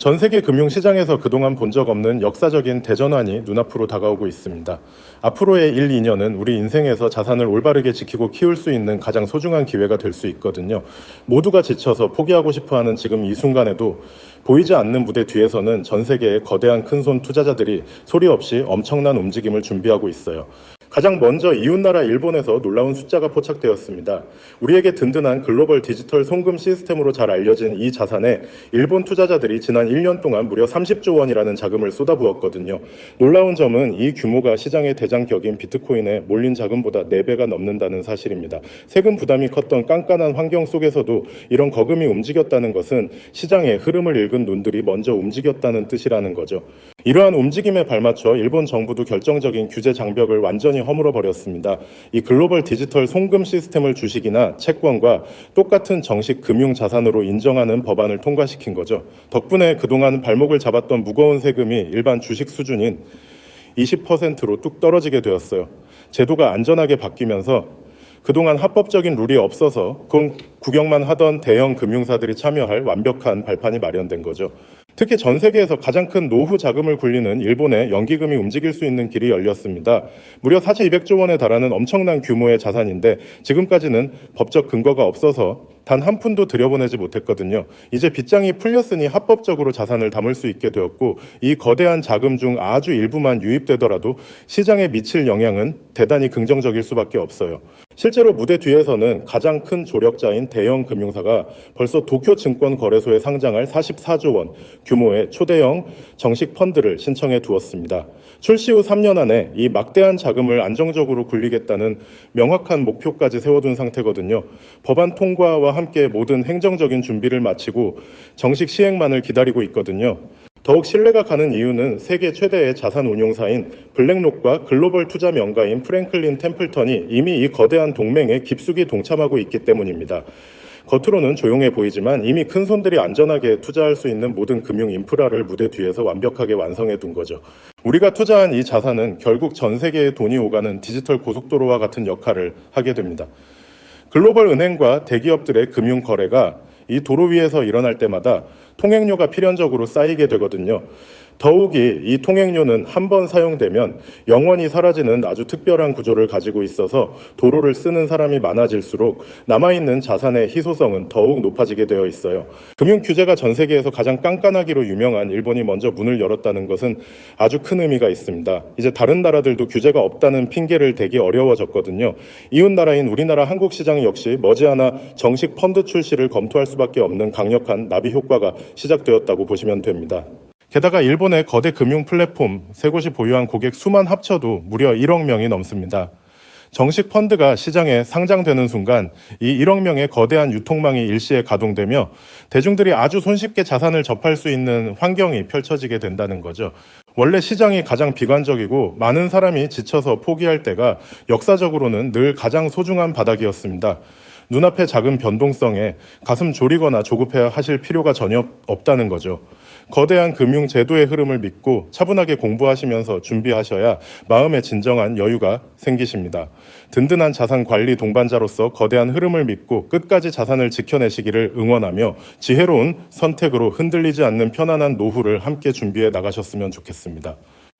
전 세계 금융시장에서 그동안 본 적 없는 역사적인 대전환이 눈앞으로 다가오고 있습니다. 앞으로의 1, 2년은 우리 인생에서 자산을 올바르게 지키고 키울 수 있는 가장 소중한 기회가 될 수 있거든요. 모두가 지쳐서 포기하고 싶어하는 지금 이 순간에도 보이지 않는 무대 뒤에서는 전 세계의 거대한 큰손 투자자들이 소리 없이 엄청난 움직임을 준비하고 있어요. 가장 먼저 이웃나라 일본에서 놀라운 숫자가 포착되었습니다. 우리에게 든든한 글로벌 디지털 송금 시스템으로 잘 알려진 이 자산에 일본 투자자들이 지난 1년 동안 무려 30조 원이라는 자금을 쏟아부었거든요. 놀라운 점은 이 규모가 시장의 대장격인 비트코인에 몰린 자금보다 4배가 넘는다는 사실입니다. 세금 부담이 컸던 깐깐한 환경 속에서도 이런 거금이 움직였다는 것은 시장의 흐름을 읽은 눈들이 먼저 움직였다는 뜻이라는 거죠. 이러한 움직임에 발맞춰 일본 정부도 결정적인 규제 장벽을 완전히 허물어 버렸습니다. 이 글로벌 디지털 송금 시스템을 주식이나 채권과 똑같은 정식 금융 자산으로 인정하는 법안을 통과시킨 거죠. 덕분에 그동안 발목을 잡았던 무거운 세금이 일반 주식 수준인 20%로 뚝 떨어지게 되었어요. 제도가 안전하게 바뀌면서 그동안 합법적인 룰이 없어서 구경만 하던 대형 금융사들이 참여할 완벽한 발판이 마련된 거죠. 특히 전 세계에서 가장 큰 노후 자금을 굴리는 일본의 연기금이 움직일 수 있는 길이 열렸습니다. 무려 4,200조 원에 달하는 엄청난 규모의 자산인데 지금까지는 법적 근거가 없어서 단 한 푼도 들여보내지 못했거든요. 이제 빗장이 풀렸으니 합법적으로 자산을 담을 수 있게 되었고 이 거대한 자금 중 아주 일부만 유입되더라도 시장에 미칠 영향은 대단히 긍정적일 수밖에 없어요. 실제로 무대 뒤에서는 가장 큰 조력자인 대형 금융사가 벌써 도쿄증권거래소에 상장할 44조 원 규모의 초대형 정식 펀드를 신청해 두었습니다. 출시 후 3년 안에 이 막대한 자금을 안정적으로 굴리겠다는 명확한 목표까지 세워둔 상태거든요. 법안 통과와 함께 모든 행정적인 준비를 마치고 정식 시행만을 기다리고 있거든요. 더욱 신뢰가 가는 이유는 세계 최대의 자산 운용사인 블랙록과 글로벌 투자 명가인 프랭클린 템플턴이 이미 이 거대한 동맹에 깊숙이 동참하고 있기 때문입니다. 겉으로는 조용해 보이지만 이미 큰손들이 안전하게 투자할 수 있는 모든 금융 인프라를 무대 뒤에서 완벽하게 완성해 둔 거죠. 우리가 투자한 이 자산은 결국 전 세계에 돈이 오가는 디지털 고속도로와 같은 역할을 하게 됩니다. 글로벌 은행과 대기업들의 금융 거래가 이 도로 위에서 일어날 때마다 통행료가 필연적으로 쌓이게 되거든요. 더욱이 이 통행료는 한 번 사용되면 영원히 사라지는 아주 특별한 구조를 가지고 있어서 도로를 쓰는 사람이 많아질수록 남아있는 자산의 희소성은 더욱 높아지게 되어 있어요. 금융 규제가 전 세계에서 가장 깐깐하기로 유명한 일본이 먼저 문을 열었다는 것은 아주 큰 의미가 있습니다. 이제 다른 나라들도 규제가 없다는 핑계를 대기 어려워졌거든요. 이웃나라인 우리나라 한국 시장 역시 머지않아 정식 펀드 출시를 검토할 수밖에 없는 강력한 나비 효과가 시작되었다고 보시면 됩니다. 게다가 일본의 거대 금융 플랫폼 세 곳이 보유한 고객 수만 합쳐도 무려 1억 명이 넘습니다. 정식 펀드가 시장에 상장되는 순간 이 1억 명의 거대한 유통망이 일시에 가동되며 대중들이 아주 손쉽게 자산을 접할 수 있는 환경이 펼쳐지게 된다는 거죠. 원래 시장이 가장 비관적이고 많은 사람이 지쳐서 포기할 때가 역사적으로는 늘 가장 소중한 바닥이었습니다. 눈앞의 작은 변동성에 가슴 졸이거나 조급해 하실 필요가 전혀 없다는 거죠. 거대한 금융 제도의 흐름을 믿고 차분하게 공부하시면서 준비하셔야 마음의 진정한 여유가 생기십니다. 든든한 자산 관리 동반자로서 거대한 흐름을 믿고 끝까지 자산을 지켜내시기를 응원하며 지혜로운 선택으로 흔들리지 않는 편안한 노후를 함께 준비해 나가셨으면 좋겠습니다.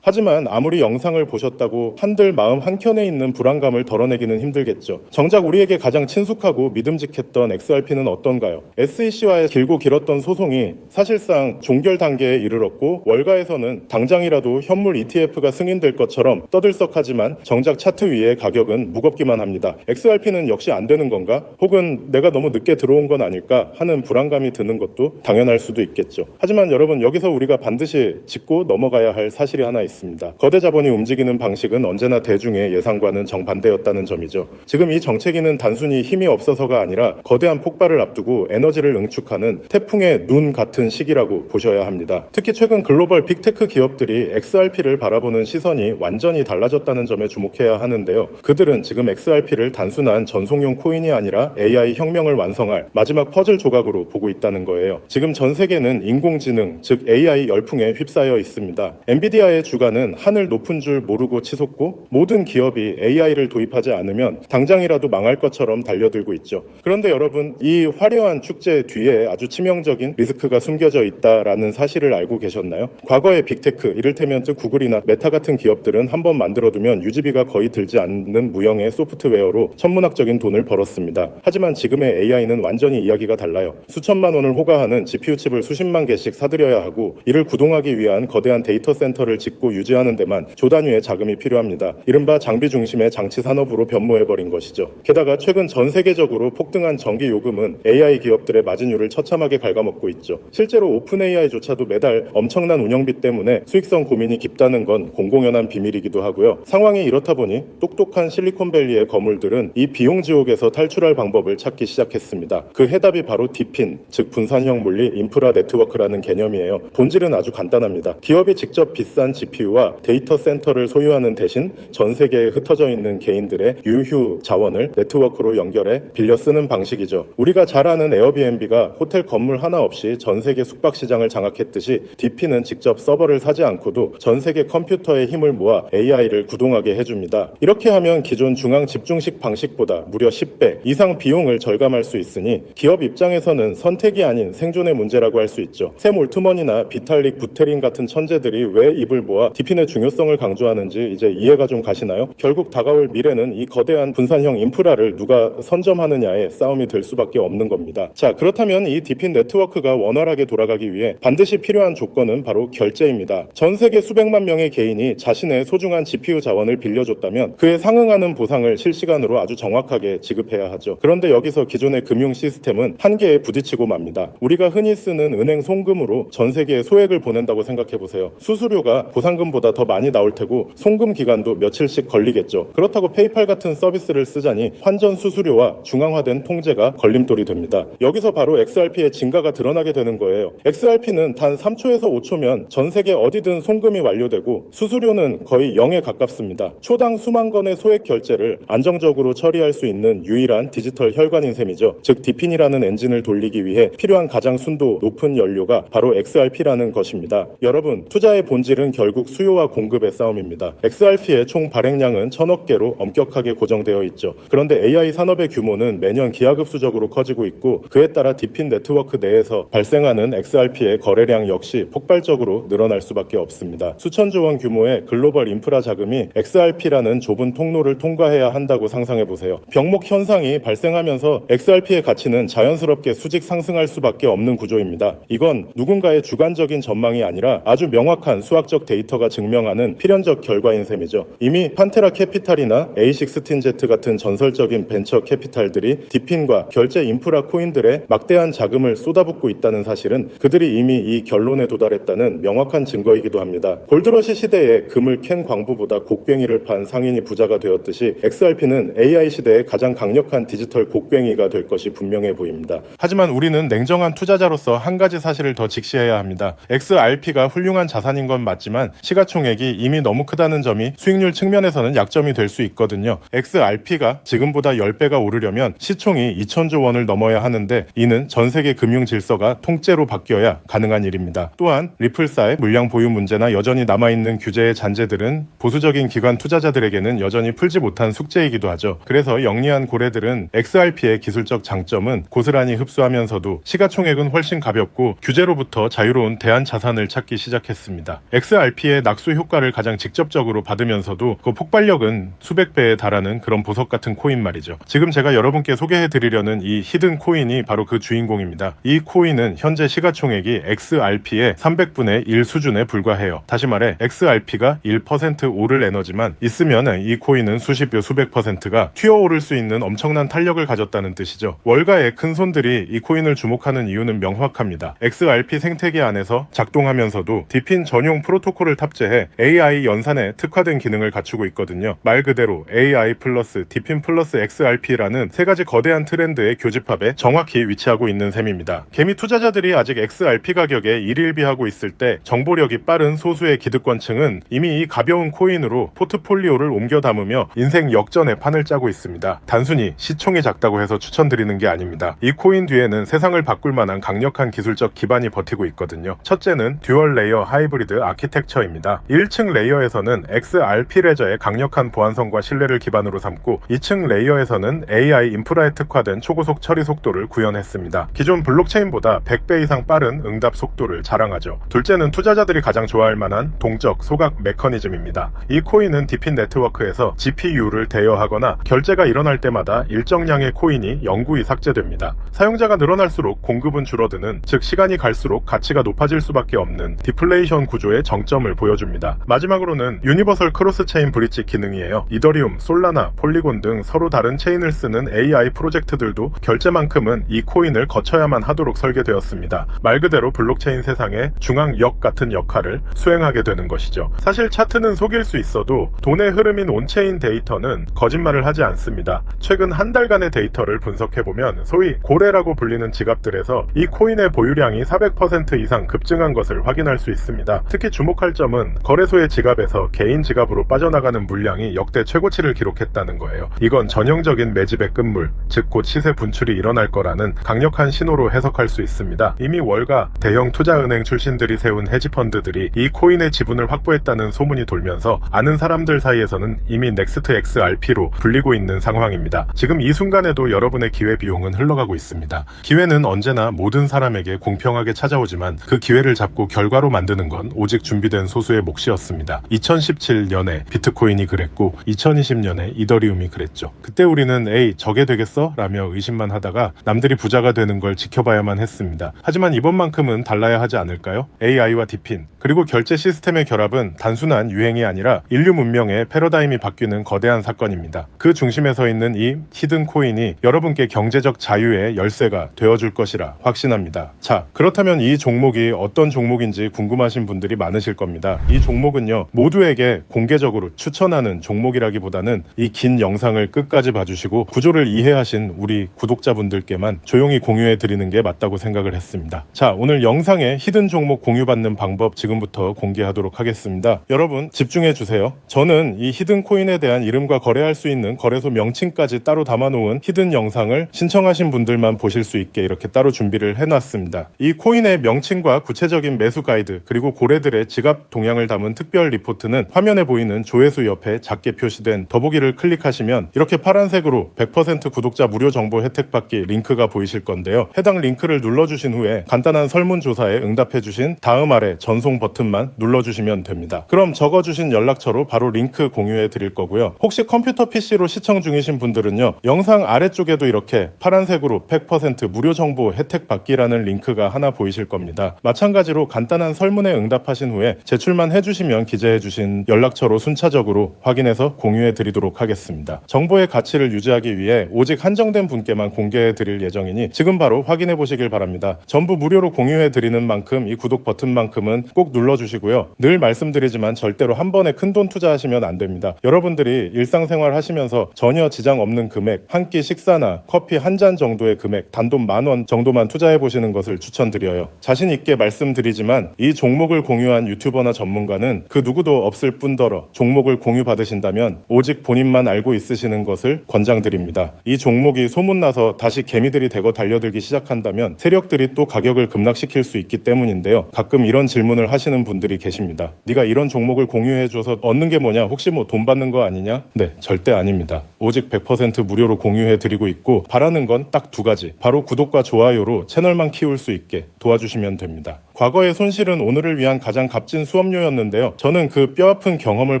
하지만 아무리 영상을 보셨다고 한들 마음 한켠에 있는 불안감을 덜어내기는 힘들겠죠. 정작 우리에게 가장 친숙하고 믿음직했던 XRP는 어떤가요? SEC와의 길고 길었던 소송이 사실상 종결 단계에 이르렀고 월가에서는 당장이라도 현물 ETF가 승인될 것처럼 떠들썩하지만 정작 차트 위의 가격은 무겁기만 합니다. XRP는 역시 안 되는 건가? 혹은 내가 너무 늦게 들어온 건 아닐까 하는 불안감이 드는 것도 당연할 수도 있겠죠. 하지만 여러분, 여기서 우리가 반드시 짚고 넘어가야 할 사실이 하나 있습니다. 거대 자본이 움직이는 방식은 언제나 대중의 예상과는 정반대였다는 점이죠. 지금 이 정체기는 단순히 힘이 없어서가 아니라 거대한 폭발을 앞두고 에너지를 응축하는 태풍의 눈 같은 시기라고 보셔야 합니다. 특히 최근 글로벌 빅테크 기업들이 XRP를 바라보는 시선이 완전히 달라졌다는 점에 주목해야 하는데요. 그들은 지금 XRP를 단순한 전송용 코인이 아니라 AI 혁명을 완성할 마지막 퍼즐 조각으로 보고 있다는 거예요. 지금 전 세계는 인공지능, 즉 AI 열풍에 휩싸여 있습니다. 엔비디아의 주가 주가는 하늘 높은 줄 모르고 치솟고 모든 기업이 AI를 도입하지 않으면 당장이라도 망할 것처럼 달려들고 있죠. 그런데 여러분, 이 화려한 축제 뒤에 아주 치명적인 리스크가 숨겨져 있다라는 사실을 알고 계셨나요? 과거의 빅테크, 이를테면 구글이나 메타 같은 기업들은 한번 만들어두면 유지비가 거의 들지 않는 무형의 소프트웨어로 천문학적인 돈을 벌었습니다. 하지만 지금의 AI는 완전히 이야기가 달라요. 수천만 원을 호가하는 GPU 칩을 수십만 개씩 사들여야 하고, 이를 구동하기 위한 거대한 데이터 센터를 짓고 유지하는 데만 조단위의 자금이 필요합니다. 이른바 장비 중심의 장치 산업으로 변모해버린 것이죠. 게다가 최근 전 세계적으로 폭등한 전기 요금은 AI 기업들의 마진율을 처참하게 갉아먹고 있죠. 실제로 오픈 AI조차도 매달 엄청난 운영비 때문에 수익성 고민이 깊다는 건 공공연한 비밀이기도 하고요. 상황이 이렇다 보니 똑똑한 실리콘밸리의 거물들은 이 비용 지옥에서 탈출할 방법을 찾기 시작했습니다. 그 해답이 바로 디핀, 즉 분산형 물리 인프라 네트워크라는 개념이에요. 본질은 아주 간단합니다. 기업이 직접 비싼 GPU와 데이터 센터를 소유하는 대신 전 세계에 흩어져 있는 개인들의 유휴 자원을 네트워크로 연결해 빌려 쓰는 방식이죠. 우리가 잘 아는 에어비앤비가 호텔 건물 하나 없이 전 세계 숙박 시장을 장악했듯이 디핀은 직접 서버를 사지 않고도 전 세계 컴퓨터의 힘을 모아 AI를 구동하게 해줍니다. 이렇게 하면 기존 중앙 집중식 방식보다 무려 10배 이상 비용을 절감할 수 있으니 기업 입장에서는 선택이 아닌 생존의 문제라고 할 수 있죠. 샘 올트먼이나 비탈릭 부테린 같은 천재들이 왜 입을 모아 디핀의 중요성을 강조하는지 이제 이해가 좀 가시나요? 결국 다가올 미래는 이 거대한 분산형 인프라를 누가 선점하느냐의 싸움이 될 수밖에 없는 겁니다. 자, 그렇다면 이 디핀 네트워크가 원활하게 돌아가기 위해 반드시 필요한 조건은 바로 결제입니다. 전 세계 수백만 명의 개인이 자신의 소중한 GPU 자원을 빌려줬다면 그에 상응하는 보상을 실시간으로 아주 정확하게 지급해야 하죠. 그런데 여기서 기존의 금융 시스템은 한계에 부딪히고 맙니다. 우리가 흔히 쓰는 은행 송금으로 전 세계에 소액을 보낸다고 생각해보세요. 수수료가 보상금보다 더 많이 나올 테고 송금 기간도 며칠씩 걸리겠죠. 그렇다고 페이팔 같은 서비스를 쓰자니 환전 수수료와 중앙화된 통제가 걸림돌이 됩니다. 여기서 바로 XRP의 진가가 드러나게 되는 거예요. XRP는 단 3초에서 5초면 전 세계 어디든 송금이 완료되고 수수료는 거의 0에 가깝습니다. 초당 수만 건의 소액 결제를 안정적으로 처리할 수 있는 유일한 디지털 혈관인 셈이죠. 즉 디핀이라는 엔진을 돌리기 위해 필요한 가장 순도 높은 연료가 바로 XRP라는 것입니다. 여러분, 투자의 본질은 결국 수요와 공급의 싸움입니다. XRP의 총 발행량은 1000억 개로 엄격하게 고정되어 있죠. 그런데 AI 산업의 규모는 매년 기하급수적으로 커지고 있고, 그에 따라 디핀 네트워크 내에서 발생하는 XRP의 거래량 역시 폭발적으로 늘어날 수밖에 없습니다. 수천조 원 규모의 글로벌 인프라 자금이 XRP라는 좁은 통로를 통과해야 한다고 상상해보세요. 병목 현상이 발생하면서 XRP의 가치는 자연스럽게 수직 상승할 수밖에 없는 구조입니다. 이건 누군가의 주관적인 전망이 아니라 아주 명확한 수학적 데이터가 증명하는 필연적 결과인 셈이죠. 이미 판테라 캐피탈이나 A16Z 같은 전설적인 벤처 캐피탈들이 디핀과 결제 인프라 코인들의 막대한 자금을 쏟아붓고 있다는 사실은 그들이 이미 이 결론에 도달했다는 명확한 증거이기도 합니다. 골드러시 시대에 금을 캔 광부보다 곡괭이를 판 상인이 부자가 되었듯이 XRP는 AI 시대의 가장 강력한 디지털 곡괭이가 될 것이 분명해 보입니다. 하지만 우리는 냉정한 투자자로서 한 가지 사실을 더 직시해야 합니다. XRP가 훌륭한 자산인 건 맞지만 시가총액이 이미 너무 크다는 점이 수익률 측면에서는 약점이 될 수 있거든요. XRP가 지금보다 10배가 오르려면 시총이 2000조 원을 넘어야 하는데, 이는 전 세계 금융 질서가 통째로 바뀌어야 가능한 일입니다. 또한 리플사의 물량 보유 문제나 여전히 남아있는 규제의 잔재들은 보수적인 기관 투자자들에게는 여전히 풀지 못한 숙제이기도 하죠. 그래서 영리한 고래들은 XRP의 기술적 장점은 고스란히 흡수하면서도 시가총액은 훨씬 가볍고 규제로부터 자유로운 대안 자산을 찾기 시작했습니다. XRP의 낙수 효과를 가장 직접적으로 받으면서도 그 폭발력은 수백 배에 달하는 그런 보석 같은 코인 말이죠. 지금 제가 여러분께 소개해드리려는 이 히든 코인이 바로 그 주인공입니다. 이 코인은 현재 시가총액이 XRP의 300분의 1 수준에 불과해요. 다시 말해 XRP가 1% 오를 에너지만 있으면 이 코인은 수십여 수백 %가 튀어오를 수 있는 엄청난 탄력을 가졌다는 뜻이죠. 월가의 큰 손들이 이 코인을 주목하는 이유는 명확합니다. XRP 생태계 안에서 작동하면서도 디핀 전용 프로토콜을 탑재해 AI 연산에 특화된 기능을 갖추고 있거든요. 말 그대로 AI 플러스 디핀 플러스 XRP라는 세 가지 거대한 트렌드의 교집합에 정확히 위치하고 있는 셈입니다. 개미 투자자들이 아직 XRP 가격에 일일비하고 있을 때 정보력이 빠른 소수의 기득권층은 이미 이 가벼운 코인으로 포트폴리오를 옮겨 담으며 인생 역전의 판을 짜고 있습니다. 단순히 시총이 작다고 해서 추천드리는 게 아닙니다. 이 코인 뒤에는 세상을 바꿀 만한 강력한 기술적 기반이 버티고 있거든요. 첫째는 듀얼 레이어 하이브리드 아키텍처입니다. 됩니다. 1층 레이어에서는 XRP 레저의 강력한 보안성과 신뢰를 기반으로 삼고 2층 레이어에서는 AI 인프라에 특화된 초고속 처리 속도를 구현했습니다. 기존 블록체인보다 100배 이상 빠른 응답 속도를 자랑하죠. 둘째는 투자자들이 가장 좋아할 만한 동적 소각 메커니즘입니다. 이 코인은 디핀 네트워크에서 GPU를 대여하거나 결제가 일어날 때마다 일정량의 코인이 영구히 삭제됩니다. 사용자가 늘어날수록 공급은 줄어드는, 즉 시간이 갈수록 가치가 높아질 수밖에 없는 디플레이션 구조의 정점을 보여줍니다. 마지막으로는 유니버설 크로스 체인 브릿지 기능이에요. 이더리움, 솔라나, 폴리곤 등 서로 다른 체인을 쓰는 AI 프로젝트들도 결제만큼은 이 코인을 거쳐야만 하도록 설계되었습니다. 말 그대로 블록체인 세상의 중앙역 같은 역할을 수행하게 되는 것이죠. 사실 차트는 속일 수 있어도 돈의 흐름인 온체인 데이터는 거짓말을 하지 않습니다. 최근 한 달간의 데이터를 분석해보면 소위 고래라고 불리는 지갑들에서 이 코인의 보유량이 400% 이상 급증한 것을 확인할 수 있습니다. 특히 주목할 점은 거래소의 지갑에서 개인 지갑으로 빠져나가는 물량이 역대 최고치를 기록했다는 거예요. 이건 전형적인 매집의 끝물, 즉 곧 시세 분출이 일어날 거라는 강력한 신호로 해석할 수 있습니다. 이미 월가 대형 투자은행 출신들이 세운 헤지펀드들이 이 코인의 지분을 확보했다는 소문이 돌면서 아는 사람들 사이에서는 이미 넥스트 XRP로 불리고 있는 상황입니다. 지금 이 순간에도 여러분의 기회비용은 흘러가고 있습니다. 기회는 언제나 모든 사람에게 공평하게 찾아오지만 그 기회를 잡고 결과로 만드는 건 오직 준비된 소수의 몫이었습니다. 2017년에 비트코인이 그랬고 2020년에 이더리움이 그랬죠. 그때 우리는 에이 저게 되겠어? 라며 의심만 하다가 남들이 부자가 되는 걸 지켜봐야만 했습니다. 하지만 이번만큼은 달라야 하지 않을까요? AI와 디핀 그리고 결제 시스템의 결합은 단순한 유행이 아니라 인류 문명의 패러다임이 바뀌는 거대한 사건입니다. 그 중심에 서 있는 이 히든 코인이 여러분께 경제적 자유의 열쇠가 되어줄 것이라 확신합니다. 자, 그렇다면 이 종목이 어떤 종목인지 궁금하신 분들이 많으실 겁니다. 이 종목은요, 모두에게 공개적으로 추천하는 종목이라기보다는 이 긴 영상을 끝까지 봐주시고 구조를 이해하신 우리 구독자분들께만 조용히 공유해 드리는 게 맞다고 생각을 했습니다. 자, 오늘 영상에 히든 종목 공유받는 방법 지금부터 공개하도록 하겠습니다. 여러분 집중해 주세요. 저는 이 히든 코인에 대한 이름과 거래할 수 있는 거래소 명칭까지 따로 담아놓은 히든 영상을 신청하신 분들만 보실 수 있게 이렇게 따로 준비를 해놨습니다. 이 코인의 명칭과 구체적인 매수 가이드 그리고 고래들의 지갑 동향을 담은 특별 리포트는 화면에 보이는 조회수 옆에 작게 표시된 더보기를 클릭하시면 이렇게 파란색으로 100% 구독자 무료 정보 혜택 받기 링크가 보이실 건데요. 해당 링크를 눌러주신 후에 간단한 설문조사에 응답해주신 다음 아래 전송 버튼만 눌러주시면 됩니다. 그럼 적어주신 연락처로 바로 링크 공유해 드릴 거고요. 혹시 컴퓨터 PC로 시청 중이신 분들은요, 영상 아래쪽에도 이렇게 파란색으로 100% 무료 정보 혜택 받기라는 링크가 하나 보이실 겁니다. 마찬가지로 간단한 설문에 응답하신 후에 제출만 해주시면 기재해주신 연락처로 순차적으로 확인해서 공유해 드리도록 하겠습니다. 정보의 가치를 유지하기 위해 오직 한정된 분께만 공개해 드릴 예정이니 지금 바로 확인해 보시길 바랍니다. 전부 무료로 공유해 드리는 만큼 이 구독 버튼만큼은 꼭 눌러주시고요. 늘 말씀드리지만 절대로 한 번에 큰돈 투자하시면 안 됩니다. 여러분들이 일상생활 하시면서 전혀 지장 없는 금액, 한 끼 식사나 커피 한 잔 정도의 금액, 단돈 10,000원 정도만 투자해 보시는 것을 추천드려요. 자신 있게 말씀드리지만 이 종목을 공유한 유튜버나 전문가는 그 누구도 없을 뿐더러 종목을 공유받으신다면 오직 본인만 알고 있으시는 것을 권장드립니다. 이 종목이 소문나서 다시 개미들이 대거 달려들기 시작한다면 세력들이 또 가격을 급락시킬 수 있기 때문인데요. 가끔 이런 질문을 하시는 분들이 계십니다. 네가 이런 종목을 공유해줘서 얻는 게 뭐냐? 혹시 뭐 돈 받는 거 아니냐? 네, 절대 아닙니다. 오직 100% 무료로 공유해드리고 있고 바라는 건 딱 두 가지. 바로 구독과 좋아요로 채널만 키울 수 있게 도와주시면 됩니다. 과거의 손실은 오늘을 위한 가장 값진 수업료였는데요. 저는 그 뼈아픈 경험을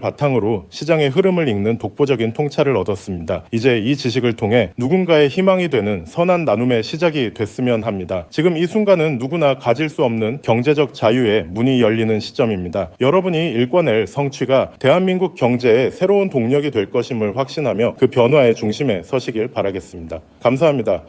바탕으로 시장의 흐름을 읽는 독보적인 통찰을 얻었습니다. 이제 이 지식을 통해 누군가의 희망이 되는 선한 나눔의 시작이 됐으면 합니다. 지금 이 순간은 누구나 가질 수 없는 경제적 자유의 문이 열리는 시점입니다. 여러분이 일궈낼 성취가 대한민국 경제의 새로운 동력이 될 것임을 확신하며 그 변화의 중심에 서시길 바라겠습니다. 감사합니다.